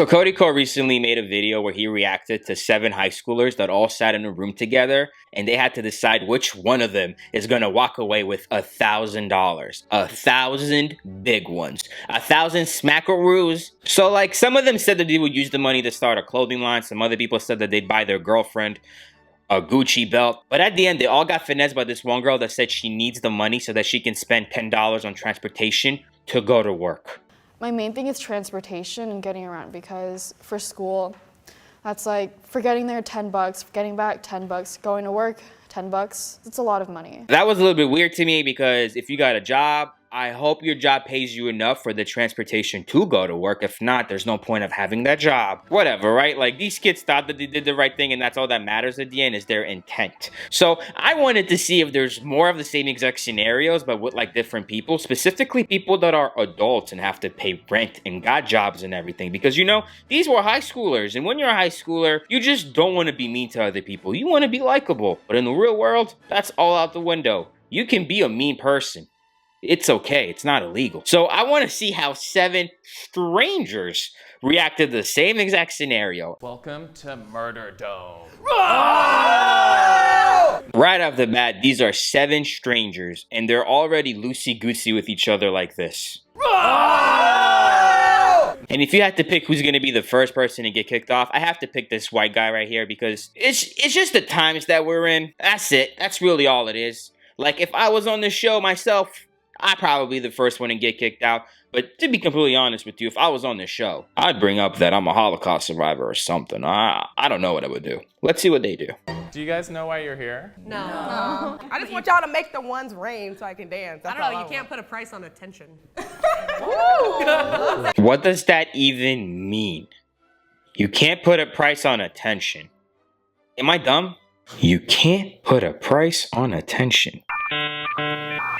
So Cody Ko recently made a video where he reacted to 7 high schoolers that all sat in a room together and they had to decide which one of them is gonna walk away with $1,000. 1,000 big ones. 1,000 smackaroos. So like some of them said that they would use the money to start a clothing line. Some other people said that they'd buy their girlfriend a Gucci belt. But at the end, they all got finessed by this one girl that said she needs the money so that she can spend $10 on transportation to go to work. My main thing is transportation and getting around, because for school, that's like for getting there $10, for getting back $10, going to work $10. It's a lot of money. That was a little bit weird to me because if you got a job, I hope your job pays you enough for the transportation to go to work. If not, there's no point of having that job. Whatever, right? Like these kids thought that they did the right thing and that's all that matters at the end is their intent. So I wanted to see if there's more of the same exact scenarios but with like different people, specifically people that are adults and have to pay rent and got jobs and everything. Because you know, these were high schoolers, and when you're a high schooler, you just don't want to be mean to other people. You want to be likable. But in the real world, that's all out the window. You can be a mean person. It's okay. It's not illegal. So I want to see how 7 strangers reacted to the same exact scenario. Welcome to Murder Dome. Right off the bat, these are 7 strangers, and they're already loosey-goosey with each other like this. And if you had to pick who's going to be the first person to get kicked off, I have to pick this white guy right here because it's just the times that we're in. That's it. That's really all it is. Like, if I was on this show myself, I'd probably be the first one to get kicked out. But to be completely honest with you, if I was on this show, I'd bring up that I'm a Holocaust survivor or something. I don't know what I would do. Let's see what they do. Do you guys know why you're here? No. I just want y'all to make the ones rain so I can dance. I don't know, you can't put a price on attention. What does that even mean? You can't put a price on attention. Am I dumb? You can't put a price on attention.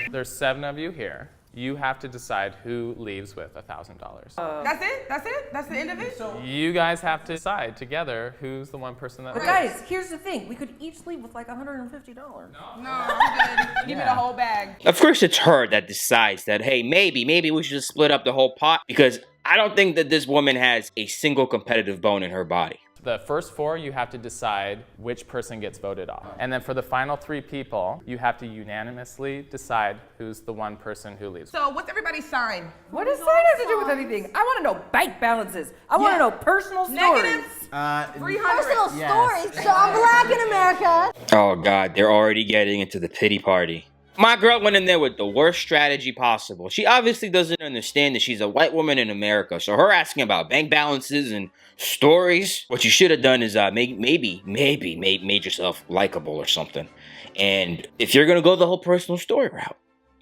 There's 7 of you here. You have to decide who leaves with $1,000. That's it? That's it? That's the end of it? You guys have to decide together who's the one person that But leaves. guys, here's the thing. We could each leave with like $150. No, I'm good. Give me the whole bag. Of course, it's her that decides that, hey, maybe we should split up the whole pot because I don't think that this woman has a single competitive bone in her body. The first 4, you have to decide which person gets voted off. And then for the final 3 people, you have to unanimously decide who's the one person who leaves. So what's everybody's sign? What does sign have to do with anything? I want to know bank balances. I want to know personal stories. Negatives? 300. Personal stories. So I'm black in America. Oh, God, they're already getting into the pity party. My girl went in there with the worst strategy possible. She obviously doesn't understand that she's a white woman in America. So her asking about bank balances and stories, what you should have done is maybe made yourself likable or something. And if you're going to go the whole personal story route,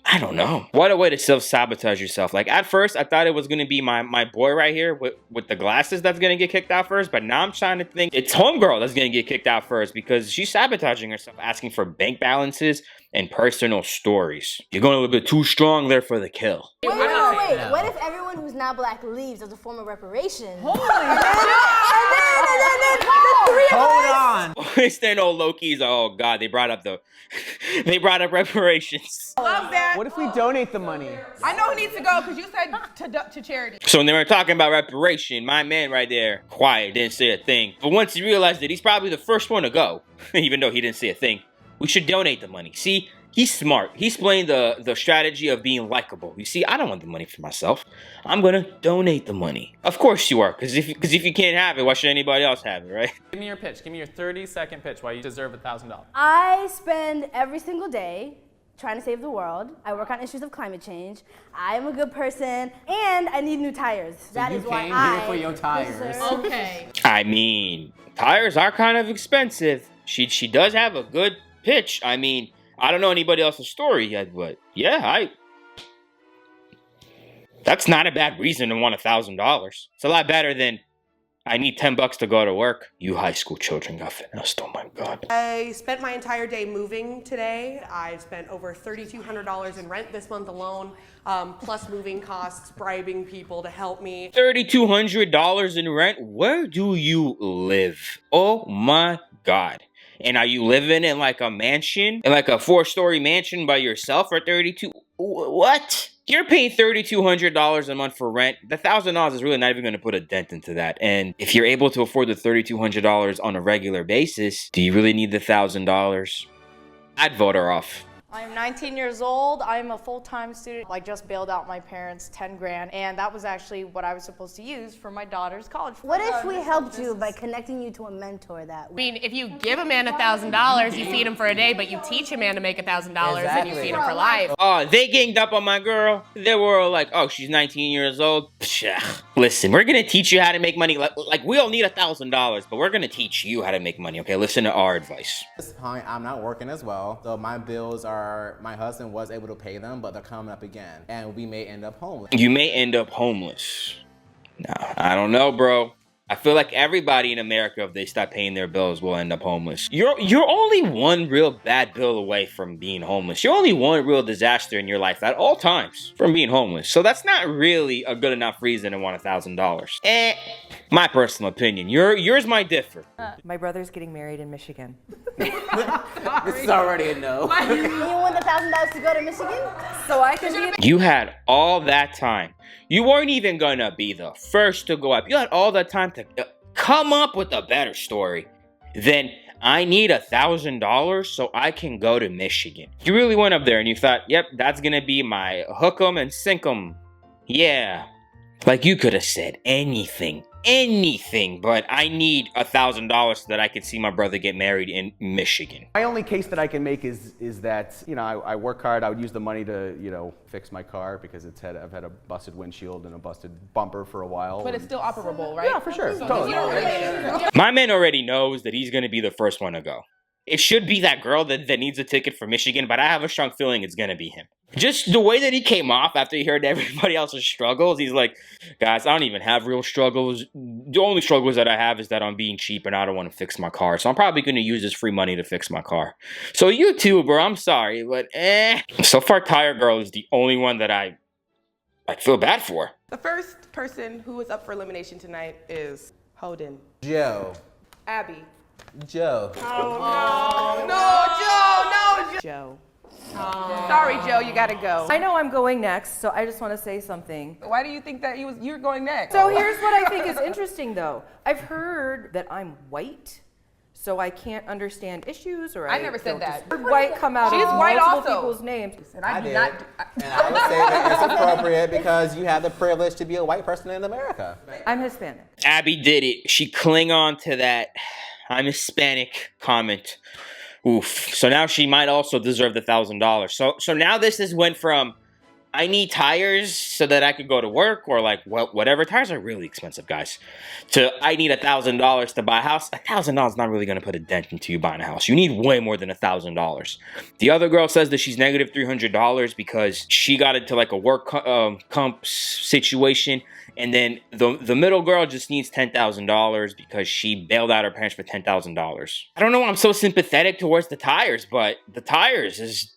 I don't know. What a way to self-sabotage yourself. Like, at first, I thought it was going to be my boy right here with the glasses that's going to get kicked out first. But now I'm trying to think it's homegirl that's going to get kicked out first because she's sabotaging herself, asking for bank balances and personal stories. You're going a little bit too strong there for the kill. Wait. What if everyone who's not black leaves as a form of reparation? Holy and then the 3 of us. Hold on. Is there no Lokis? Oh God, they brought up reparations. Love that. What if we donate the money? I know who needs to go because you said to charity. So when they were talking about reparation, my man right there, quiet, didn't say a thing. But once he realized that he's probably the first one to go, even though he didn't say a thing, we should donate the money. See, he's smart. He's playing the strategy of being likable. You see, I don't want the money for myself. I'm gonna donate the money. Of course you are, because if you can't have it, why should anybody else have it, right? Give me your pitch. Give me your 30-second pitch why you deserve $1,000. I spend every single day trying to save the world. I work on issues of climate change. I'm a good person, and I need new tires. That is why I here for your tires. Okay. I mean, tires are kind of expensive. She does have a good pitch. I mean, I don't know anybody else's story yet, but yeah, that's not a bad reason to want $1,000. It's a lot better than I need $10 to go to work. You high school children got finessed. Oh my God. I spent my entire day moving today. I spent over $3,200 in rent this month alone, plus moving costs, bribing people to help me. $3,200 in rent? Where do you live? Oh my God. And are you living in like a mansion? In like a 4-story mansion by yourself for 32? What? You're paying $3,200 a month for rent. The $1,000 is really not even going to put a dent into that. And if you're able to afford the $3,200 on a regular basis, do you really need the $1,000? I'd vote her off. I'm 19 years old. I'm a full-time student. I just bailed out my parents 10 grand, and that was actually what I was supposed to use for my daughter's college. What if we helped you by connecting you to a mentor that I mean, if you give a man $1,000, you feed him for a day, but you teach a man to make $1,000 and you feed him for life. Oh, they ganged up on my girl. They were all like, oh, she's 19 years old. Psha. Listen, we're going to teach you how to make money. Like we all need $1,000, but we're going to teach you how to make money, okay? Listen to our advice. At this point, I'm not working as well, so my bills are, my husband was able to pay them, but they're coming up again, and we may end up homeless. You may end up homeless. No, I don't know, bro. I feel like everybody in America, if they stop paying their bills, will end up homeless. You're only one real bad bill away from being homeless. You're only one real disaster in your life at all times from being homeless. So that's not really a good enough reason to want $1,000. My personal opinion. Yours might differ. My brother's getting married in Michigan. This is already a no. you want the $1,000 to go to Michigan? So I can be You had all that time. You weren't even gonna be the first to go up. You had all that time to come up with a better story. Then I need $1,000 so I can go to Michigan. You really went up there and you thought, yep, that's gonna be my hook 'em and sink 'em. Yeah. Like you could have said anything, but I need $1,000 so that I can see my brother get married in Michigan. My only case that I can make is that, you know, I work hard. I would use the money to, you know, fix my car because I've had a busted windshield and a busted bumper for a while. But it's still operable, right? Yeah, for sure. Totally. My man already knows that he's gonna be the first one to go. It should be that girl that needs a ticket for Michigan, but I have a strong feeling it's gonna be him. Just the way that he came off after he heard everybody else's struggles, he's like, guys, I don't even have real struggles. The only struggles that I have is that I'm being cheap and I don't want to fix my car. So I'm probably going to use this free money to fix my car. So you too, bro, I'm sorry, but So far, Tire Girl is the only one that I feel bad for. The first person who is up for elimination tonight is Holden. Joe. Abby. Joe. Joe. Sorry, Joe, you gotta go. I know I'm going next, so I just want to say something. Why do you think that you're going next? So here's what I think is interesting, though. I've heard that I'm white, so I can't understand issues, or I never said don't that. just heard white come out She's of white multiple also. people's names. And I do did. not. And I would say that it's appropriate because you have the privilege to be a white person in America. I'm Hispanic. Abby did it. She clung on to that I'm Hispanic comment. Oof. So now she might also deserve the $1,000. So now this has went from I need tires so that I could go to work, or like whatever. Tires are really expensive, guys. To I need $1,000 to buy a house. $1,000 is not really going to put a dent into you buying a house. You need way more than $1,000. The other girl says that she's negative $300 because she got into like a work comp situation. And then the middle girl just needs $10,000 because she bailed out her parents for $10,000. I don't know why I'm so sympathetic towards the tires, but the tires is,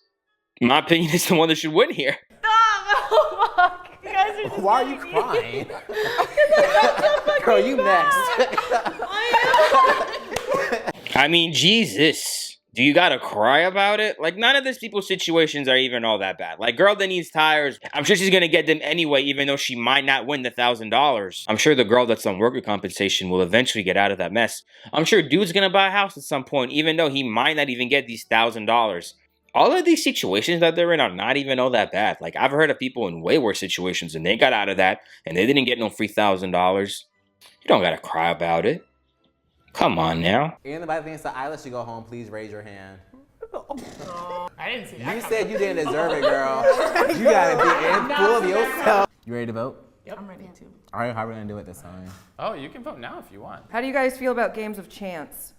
in my opinion, is the one that should win here. Oh, fuck. You guys are just Why are you crying? Girl, you next. I mean, Jesus. Do you gotta cry about it? Like, none of these people's situations are even all that bad. Like, girl that needs tires, I'm sure she's gonna get them anyway, even though she might not win the $1,000. I'm sure the girl that's on worker compensation will eventually get out of that mess. I'm sure dude's gonna buy a house at some point, even though he might not even get these $1,000. All of these situations that they're in are not even all that bad. Like, I've heard of people in way worse situations and they got out of that and they didn't get no free $1,000. You don't gotta cry about it. Come on now. Anybody thinks that Isla should go home, please raise your hand. I didn't see that. You said you didn't deserve it, girl. You gotta be in full of yourself. You ready to vote? Yep. I'm ready to. All right, how are we gonna do it this time? Oh, you can vote now if you want. How do you guys feel about games of chance?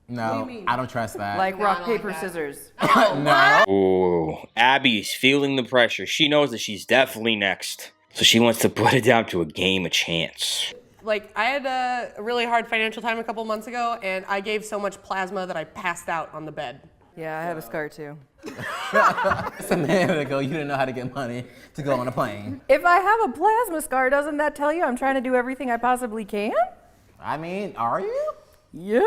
No, I don't trust that. Like rock, paper, scissors. No. Ooh, Abby's feeling the pressure. She knows that she's definitely next. So she wants to put it down to a game of chance. Like, I had a really hard financial time a couple months ago, and I gave so much plasma that I passed out on the bed. Yeah, I have a scar too. It's a minute ago, you didn't know how to get money to go on a plane. If I have a plasma scar, doesn't that tell you I'm trying to do everything I possibly can? I mean, are you? Yes.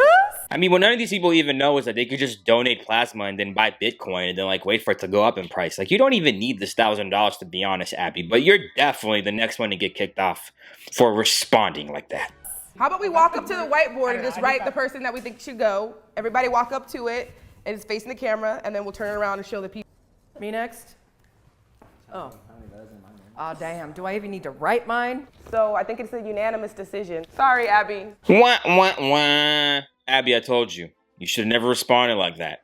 I mean, what none of these people even know is that they could just donate plasma and then buy Bitcoin and then like wait for it to go up in price. Like you don't even need this $1,000 to be honest, Abby. But you're definitely the next one to get kicked off for responding like that. How about we walk up to the whiteboard and just write the person that we think should go? Everybody walk up to it and it's facing the camera, and then we'll turn it around and show the people. Me next? Oh. Oh, damn. Do I even need to write mine? So I think it's a unanimous decision. Sorry, Abby. Wah, wah, wah. Abby, I told you. You should have never responded like that.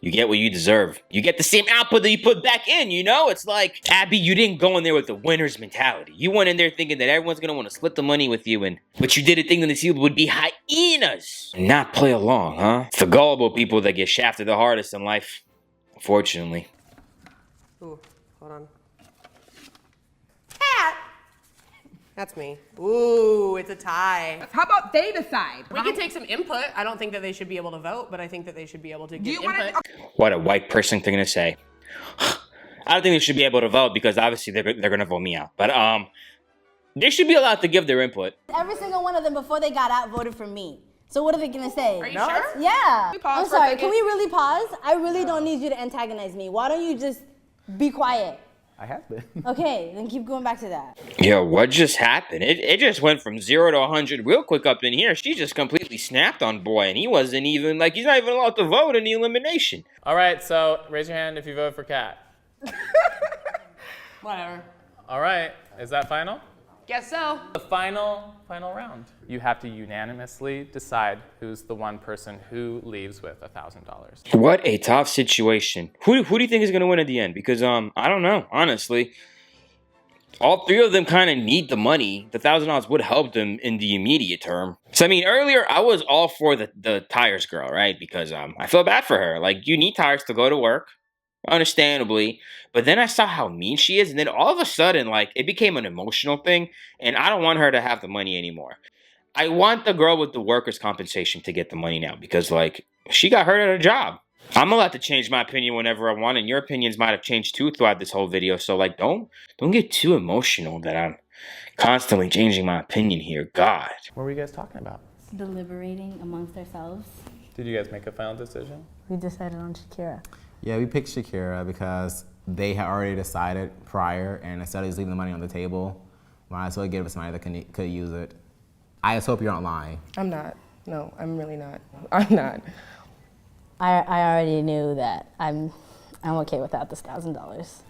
You get what you deserve. You get the same output that you put back in, you know? It's like, Abby, you didn't go in there with the winner's mentality. You went in there thinking that everyone's gonna want to split the money with you, but you did a thing that these people would be hyenas. And not play along, huh? It's the gullible people that get shafted the hardest in life, unfortunately. Ooh, hold on. Cat! That's me. Ooh, it's a tie. How about they decide? We can take some input. I don't think that they should be able to vote, but I think that they should be able to give input. What a white person thing to say. I don't think they should be able to vote because obviously they're gonna vote me out. But they should be allowed to give their input. Every single one of them before they got out voted for me. So what are they gonna say? Are you sure? Yeah. Pause I'm for a sorry, second. can we really pause? I really don't need you to antagonize me. Why don't you just be quiet? I have been. Okay, then keep going back to that. Yo, what just happened? It just went from 0 to 100 real quick up in here. She just completely snapped on boy, and he wasn't even, like, he's not even allowed to vote in the elimination. All right, so raise your hand if you vote for Kat. Whatever. All right, is that final? Guess so. The final round. You have to unanimously decide who's the one person who leaves with $1,000. What a tough situation. Who do you think is going to win at the end? Because, I don't know, honestly. All three of them kind of need the money. The $1,000 would help them in the immediate term. So, I mean, earlier, I was all for the tires girl, right? Because I feel bad for her. Like, you need tires to go to work. Understandably, but then I saw how mean she is, and then all of a sudden, like, it became an emotional thing, and I don't want her to have the money anymore. I want the girl with the workers' compensation to get the money now, because, like, she got hurt at her job. I'm allowed to change my opinion whenever I want, and your opinions might have changed too throughout this whole video, so, like, don't get too emotional that I'm constantly changing my opinion here. God. What were you guys talking about? Deliberating amongst ourselves. Did you guys make a final decision? We decided on Shakira. Yeah, we picked Shakira because they had already decided prior, and instead of just leaving the money on the table, might as well give it to somebody that could use it. I just hope you're not lying. I'm not. No, I'm really not. I'm not. I already knew that I'm okay without this $1,000.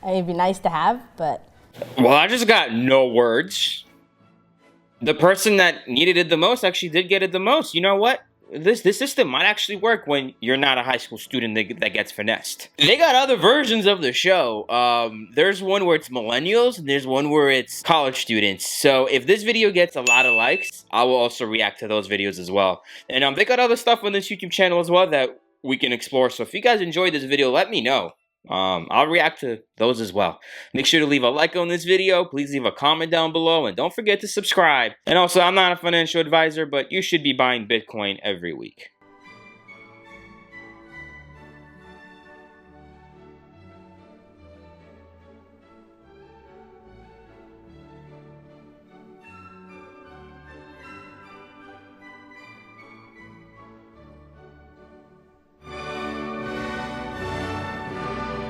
It'd be nice to have, but. Well, I just got no words. The person that needed it the most actually did get it the most. You know what? This system might actually work when you're not a high school student that gets finessed. They got other versions of the show. There's one where it's millennials, and there's one where it's college students. So if this video gets a lot of likes, I will also react to those videos as well. And they got other stuff on this YouTube channel as well that we can explore. So if you guys enjoyed this video, let me know. I'll react to those as well. Make sure to leave a like on this video. Please leave a comment down below, and don't forget to subscribe. And also, I'm not a financial advisor, but you should be buying Bitcoin every week.